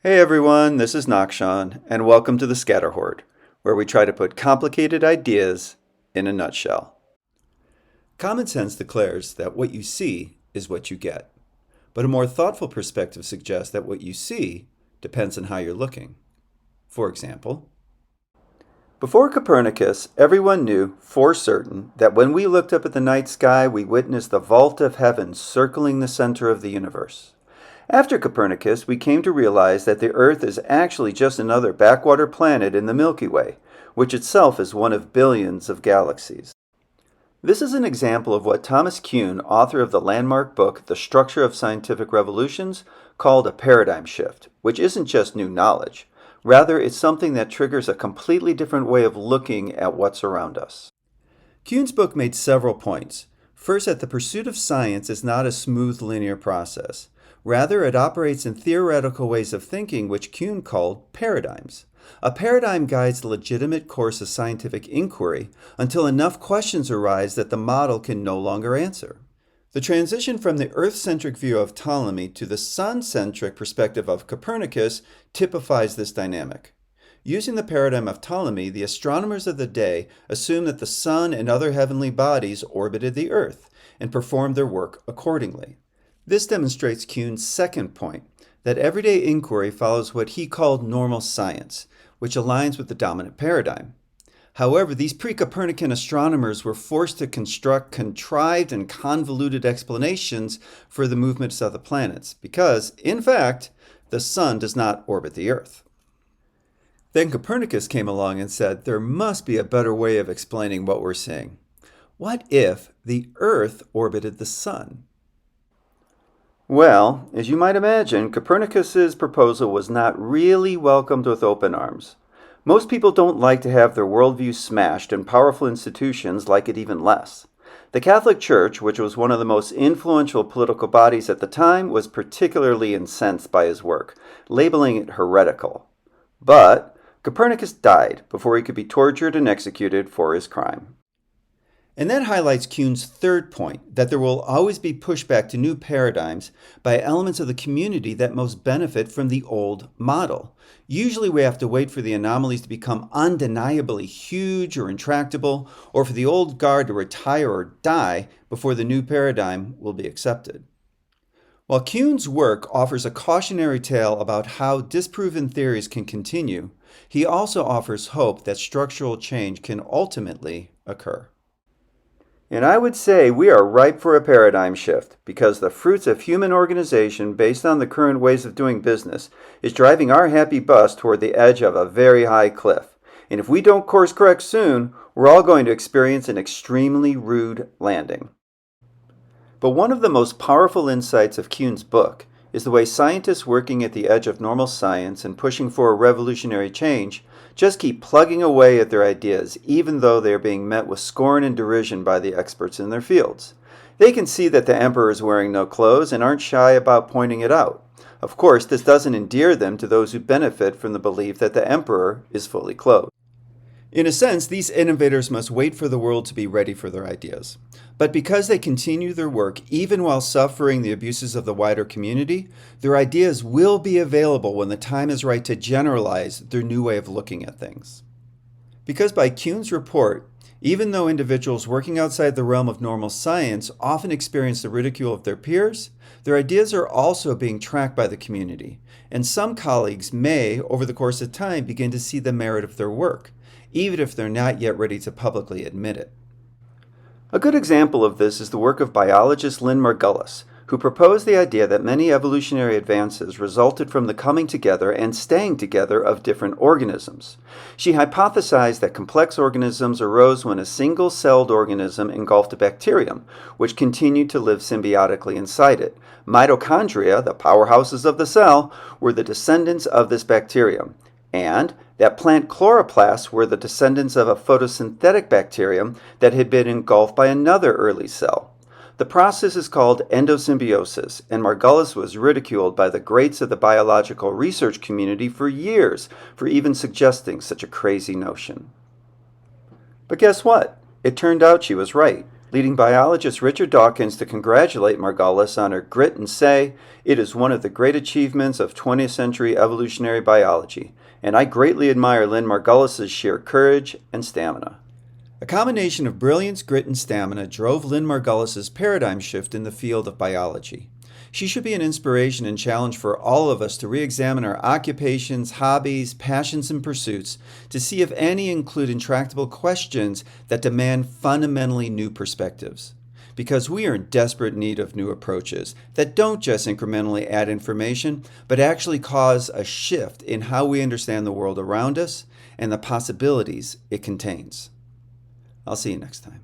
Hey everyone, this is Nakshan, and welcome to the Scatter Hoard, where we try to put complicated ideas in a nutshell. Common sense declares that what you see is what you get, but a more thoughtful perspective suggests that what you see depends on how you're looking. For example, before Copernicus, everyone knew for certain that when we looked up at the night sky, we witnessed the vault of heaven circling the center of the universe. After Copernicus, we came to realize that the Earth is actually just another backwater planet in the Milky Way, which itself is one of billions of galaxies. This is an example of what Thomas Kuhn, author of the landmark book The Structure of Scientific Revolutions, called a paradigm shift, which isn't just new knowledge. Rather, it's something that triggers a completely different way of looking at what's around us. Kuhn's book made several points. First, that the pursuit of science is not a smooth linear process. Rather, it operates in theoretical ways of thinking which Kuhn called paradigms. A paradigm guides the legitimate course of scientific inquiry until enough questions arise that the model can no longer answer. The transition from the Earth-centric view of Ptolemy to the Sun-centric perspective of Copernicus typifies this dynamic. Using the paradigm of Ptolemy, the astronomers of the day assumed that the Sun and other heavenly bodies orbited the Earth and performed their work accordingly. This demonstrates Kuhn's second point, that everyday inquiry follows what he called normal science, which aligns with the dominant paradigm. However, these pre-Copernican astronomers were forced to construct contrived and convoluted explanations for the movements of the planets, because, in fact, the Sun does not orbit the Earth. Then Copernicus came along and said, there must be a better way of explaining what we're seeing. What if the Earth orbited the Sun? Well, as you might imagine, Copernicus's proposal was not really welcomed with open arms. Most people don't like to have their worldview smashed, and powerful institutions like it even less. The Catholic Church, which was one of the most influential political bodies at the time, was particularly incensed by his work, labeling it heretical. But Copernicus died before he could be tortured and executed for his crime. And that highlights Kuhn's third point, that there will always be pushback to new paradigms by elements of the community that most benefit from the old model. Usually we have to wait for the anomalies to become undeniably huge or intractable, or for the old guard to retire or die before the new paradigm will be accepted. While Kuhn's work offers a cautionary tale about how disproven theories can continue, he also offers hope that structural change can ultimately occur. And I would say we are ripe for a paradigm shift because the fruits of human organization based on the current ways of doing business is driving our happy bus toward the edge of a very high cliff. And if we don't course correct soon, we're all going to experience an extremely rude landing. But one of the most powerful insights of Kuhn's book is the way scientists working at the edge of normal science and pushing for a revolutionary change just keep plugging away at their ideas, even though they are being met with scorn and derision by the experts in their fields. They can see that the emperor is wearing no clothes and aren't shy about pointing it out. Of course, this doesn't endear them to those who benefit from the belief that the emperor is fully clothed. In a sense, these innovators must wait for the world to be ready for their ideas. But because they continue their work even while suffering the abuses of the wider community, their ideas will be available when the time is right to generalize their new way of looking at things. Because by Kuhn's report, even though individuals working outside the realm of normal science often experience the ridicule of their peers, their ideas are also being tracked by the community, and some colleagues may, over the course of time, begin to see the merit of their work, even if they're not yet ready to publicly admit it. A good example of this is the work of biologist Lynn Margulis, who proposed the idea that many evolutionary advances resulted from the coming together and staying together of different organisms. She hypothesized that complex organisms arose when a single-celled organism engulfed a bacterium, which continued to live symbiotically inside it. Mitochondria, the powerhouses of the cell, were the descendants of this bacterium, and that plant chloroplasts were the descendants of a photosynthetic bacterium that had been engulfed by another early cell. The process is called endosymbiosis, and Margulis was ridiculed by the greats of the biological research community for years for even suggesting such a crazy notion. But guess what? It turned out she was right. leading biologist Richard Dawkins to congratulate Margulis on her grit and say, "It is one of the great achievements of 20th century evolutionary biology, and I greatly admire Lynn Margulis' sheer courage and stamina." A combination of brilliance, grit, and stamina drove Lynn Margulis' paradigm shift in the field of biology. She should be an inspiration and challenge for all of us to re-examine our occupations, hobbies, passions, and pursuits to see if any include intractable questions that demand fundamentally new perspectives. Because we are in desperate need of new approaches that don't just incrementally add information, but actually cause a shift in how we understand the world around us and the possibilities it contains. I'll see you next time.